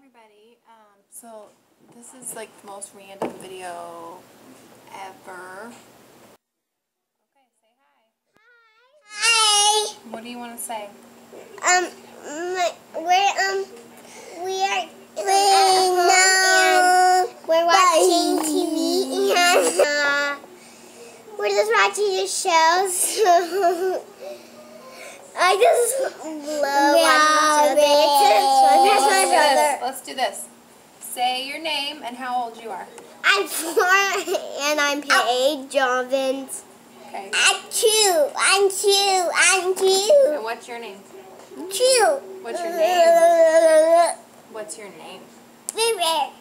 everybody. So this is like the most random video ever. Okay, say hi. Hi. What do you want to say? We're watching TV and we're just watching the shows. I just love watching shows. That's my brother. Let's do this. Say your name and how old you are. I'm 4 and I'm Paige Jovins. Okay. I'm 2. I'm 2. And what's your name? 2. What's your name? What's your name? River.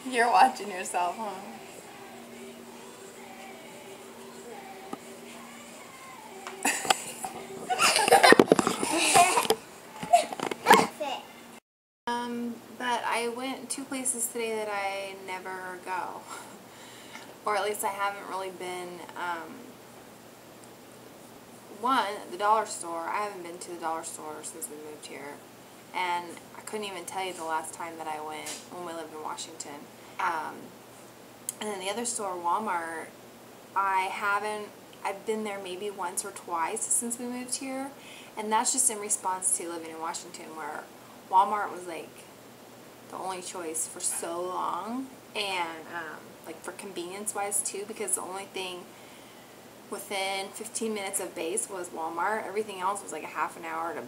You're watching yourself, huh? But I went 2 places today that I never go. Or at least I haven't really been. One, the dollar store. I haven't been to the dollar store since we moved here. And I couldn't even tell you the last time that I went when we lived in Washington. And then the other store, Walmart, I've been there maybe once or twice since we moved here. And that's just in response to living in Washington, where Walmart was like the only choice for so long. And like for convenience wise too, because the only thing within 15 minutes of base was Walmart. Everything else was like a half an hour to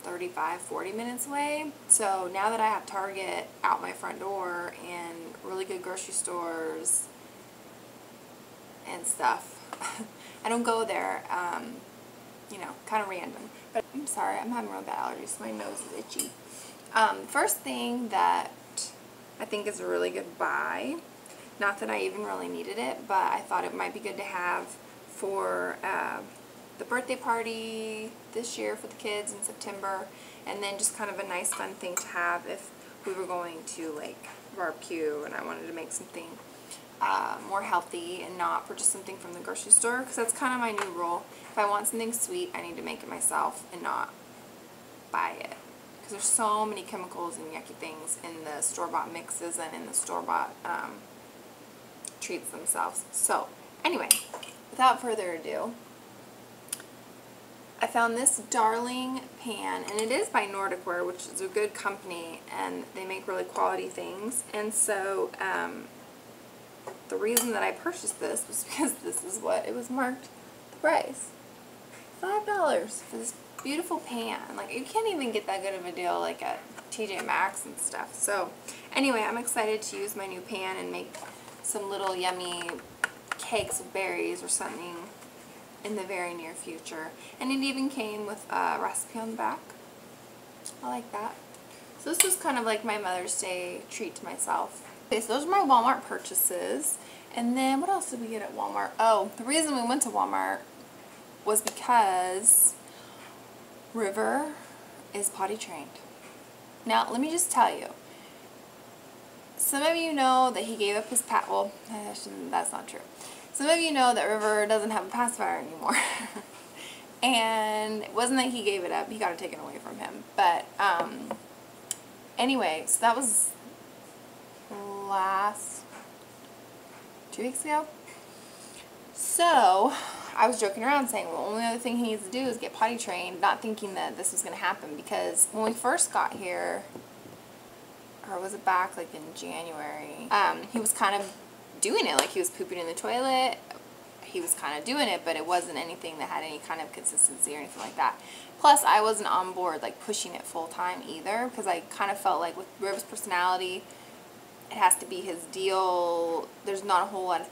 35, 40 minutes away. So now that I have Target out my front door and really good grocery stores and stuff, I don't go there, you know, kind of random. But I'm sorry, I'm having really bad allergies. My nose is itchy. First thing that I think is a really good buy, not that I even really needed it, but I thought it might be good to have for the birthday party this year for the kids in September, and then just kind of a nice fun thing to have if we were going to like barbecue and I wanted to make something more healthy and not purchase something from the grocery store, because that's kind of my new rule. If I want something sweet, I need to make it myself and not buy it, because there's so many chemicals and yucky things in the store-bought mixes and in the store-bought treats themselves. So anyway, without further ado, I found this Darling pan, and it is by Nordicware, which is a good company, and they make really quality things. And so the reason that I purchased this was because this is what it was marked the price. $5 for this beautiful pan. Like, you can't even get that good of a deal like at TJ Maxx and stuff. So anyway, I'm excited to use my new pan and make some little yummy cakes with berries or something in the very near future. And it even came with a recipe on the back. I like that. So this was kind of like my Mother's Day treat to myself. Okay, so those are my Walmart purchases. And then what else did we get at Walmart? Oh, the reason we went to Walmart was because River is potty trained. Now, let me just tell you, some of you know that he gave up his well, that's not true. Some of you know that River doesn't have a pacifier anymore. And it wasn't that he gave it up, he got it taken away from him. But anyway, so that was last 2 weeks ago. So I was joking around saying, well, the only other thing he needs to do is get potty trained, not thinking that this was going to happen, because when we first got here, or was it back like in January, he was kind of doing it, like he was pooping in the toilet. He was kind of doing it, but it wasn't anything that had any kind of consistency or anything like that. Plus, I wasn't on board like pushing it full time either, because I kind of felt like with Riv's personality, it has to be his deal. There's not a whole lot of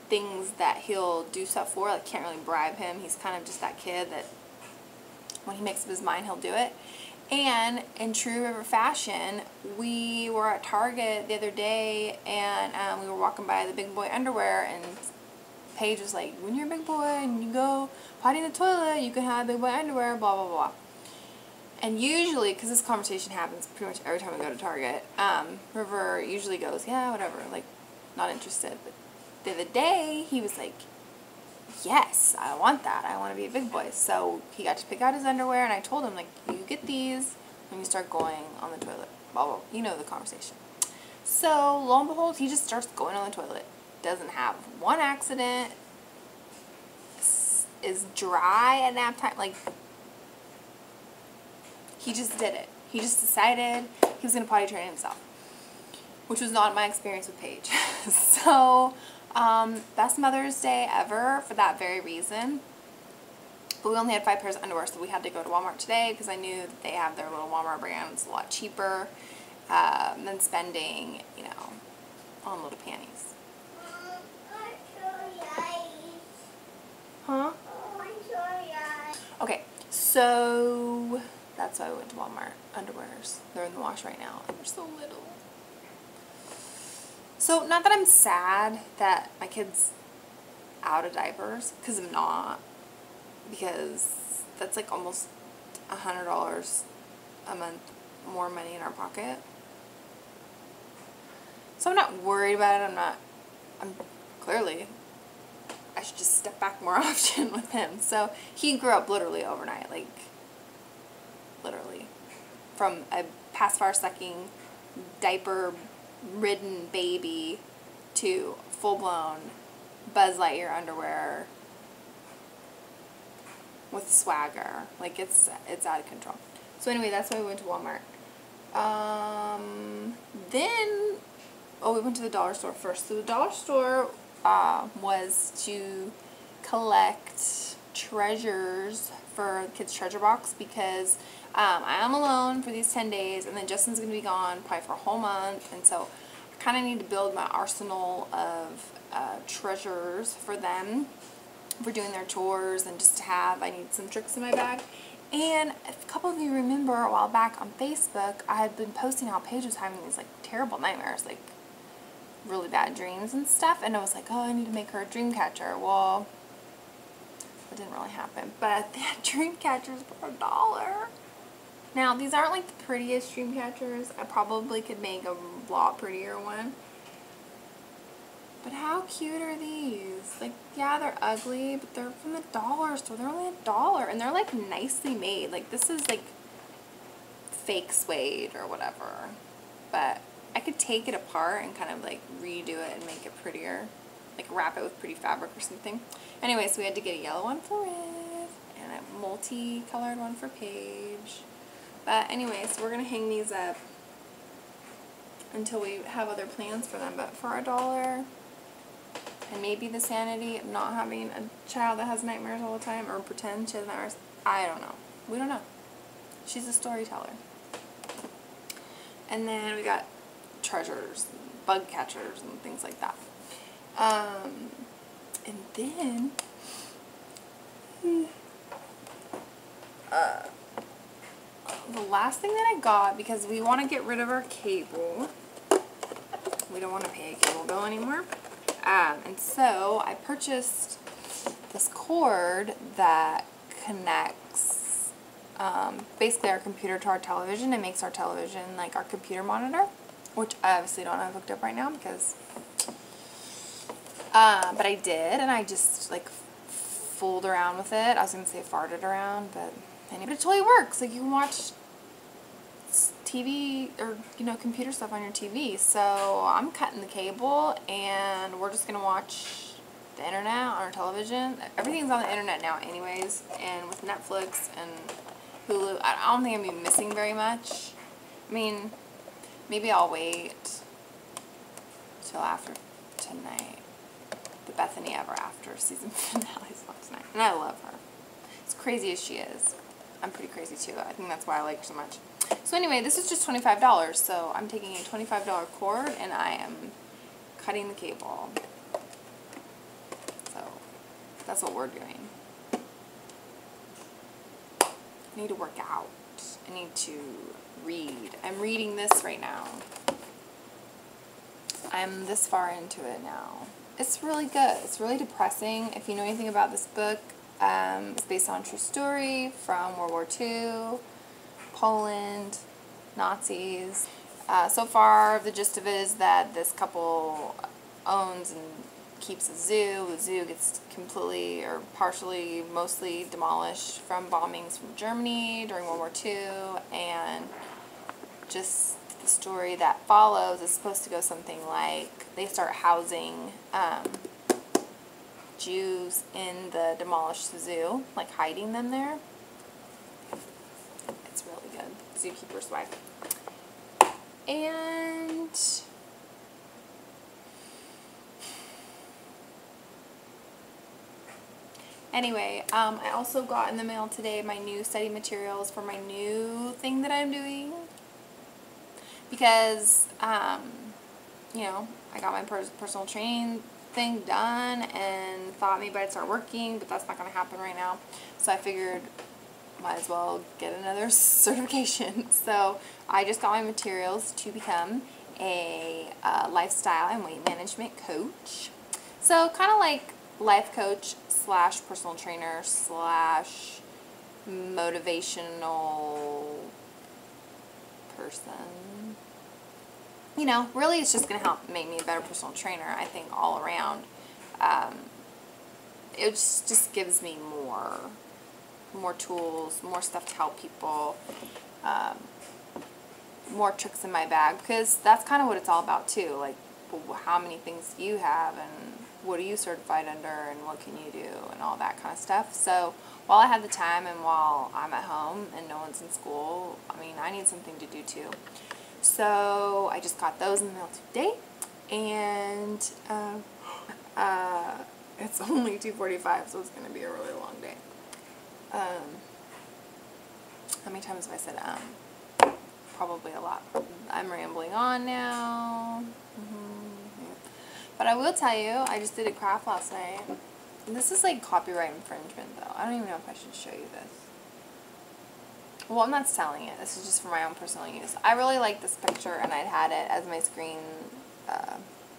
things that he'll do stuff for. Like, can't really bribe him. He's kind of just that kid that when he makes up his mind, he'll do it. And in true River fashion, we were at Target the other day, and we were walking by the big boy underwear, and Paige was like, when you're a big boy and you go potty in the toilet, you can have big boy underwear, blah, blah, blah. And usually, because this conversation happens pretty much every time we go to Target, River usually goes, yeah, whatever, like, not interested. But the other day, he was like, yes, I want that. I want to be a big boy. So he got to pick out his underwear, and I told him, like, you get these when you start going on the toilet. Blah, blah, you know the conversation. So, lo and behold, he just starts going on the toilet. Doesn't have one accident. Is dry at nap time. Like, he just did it. He just decided he was going to potty train himself, which was not my experience with Paige. So, best Mother's Day ever for that very reason. But we only had 5 pairs of underwear, so we had to go to Walmart today because I knew that they have their little Walmart brands a lot cheaper than spending, you know, on little panties. Huh? Okay, so that's why I went to Walmart. Underwears. They're in the wash right now, and they're so little. So, not that I'm sad that my kid's out of diapers, because I'm not. Because that's like almost $100 a month more money in our pocket. So I'm not worried about it. I'm clearly, I should just step back more often with him. So he grew up literally overnight, like literally. From a pacifier sucking, diaper ridden baby to full blown Buzz Lightyear underwear with swagger. Like, it's out of control. So anyway, that's why we went to Walmart. Then, we went to the dollar store first. So the dollar store was to collect treasures for the kids' treasure box because I am alone for these 10 days, and then Justin's going to be gone probably for a whole month, and so I kind of need to build my arsenal of treasures for them for doing their chores, and just to have, I need some tricks in my bag. And a couple of you remember a while back on Facebook, I had been posting how Paige was having these like terrible nightmares, like really bad dreams and stuff, and I was like, oh, I need to make her a dream catcher. Well, it didn't really happen, but they had dream catchers for $1. Now, these aren't like the prettiest dream catchers. I probably could make a lot prettier one. But how cute are these? Like, yeah, they're ugly, but they're from the dollar store. They're only $1, and they're like nicely made. Like, this is like fake suede or whatever. But I could take it apart and kind of like redo it and make it prettier. Like wrap it with pretty fabric or something. Anyway, so we had to get a yellow one for Riv and a multicolored one for Paige. But anyway, so we're going to hang these up until we have other plans for them. But for $1, and maybe the sanity of not having a child that has nightmares all the time, or pretend she has nightmares, I don't know. We don't know. She's a storyteller. And then we got treasures, bug catchers, and things like that. And then the last thing that I got, because we want to get rid of our cable. We don't want to pay a cable bill anymore. And so I purchased this cord that connects basically our computer to our television. It makes our television like our computer monitor, which I obviously don't have hooked up right now because but I did, and I just like fooled around with it. I was gonna say farted around, but anyway, it totally works. Like, you can watch TV or, you know, computer stuff on your TV. So I'm cutting the cable, and we're just gonna watch the internet on our television. Everything's on the internet now anyways, and with Netflix and Hulu, I don't think I'm gonna be missing very much. I mean, maybe I'll wait till after tonight. The Bethany Ever After season finale's on tonight, and I love her. As crazy as she is, I'm pretty crazy too. I think that's why I like her so much. So anyway, this is just $25, so I'm taking a $25 cord, and I am cutting the cable. So that's what we're doing. I need to work out. I need to read. I'm reading this right now. I'm this far into it now. It's really good. It's really depressing. If you know anything about this book, it's based on a true story from World War II, Poland, Nazis. So far, the gist of it is that this couple owns and keeps a zoo. The zoo gets completely or partially, mostly demolished from bombings from Germany during World War II, and just the story that follows is supposed to go something like they start housing Jews in the demolished zoo, like hiding them there. It's really good. Zookeeper swag. And anyway, I also got in the mail today my new study materials for my new thing that I'm doing. Because, you know, I got my personal training thing done and thought maybe I'd start working, but that's not going to happen right now. So I figured might as well get another certification. So I just got my materials to become a lifestyle and weight management coach. So kind of like life coach slash personal trainer slash motivational person. You know, really it's just going to help make me a better personal trainer, I think, all around. It just gives me more tools, more stuff to help people, more tricks in my bag, because that's kind of what it's all about too. Like, how many things do you have, and what are you certified under, and what can you do, and all that kind of stuff. So while I have the time and while I'm at home and no one's in school, I mean, I need something to do too. So I just got those in the mail today, and it's only 2:45, so it's going to be a really long day. How many times have I said Probably a lot. I'm rambling on now. But I will tell you, I just did a craft last night. This is like copyright infringement though. I don't even know if I should show you this. Well, I'm not selling it. This is just for my own personal use. I really like this picture, and I'd had it as my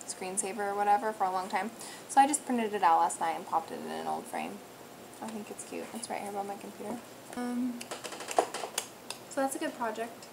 screensaver or whatever for a long time. So I just printed it out last night and popped it in an old frame. I think it's cute. It's right here by my computer. So that's a good project.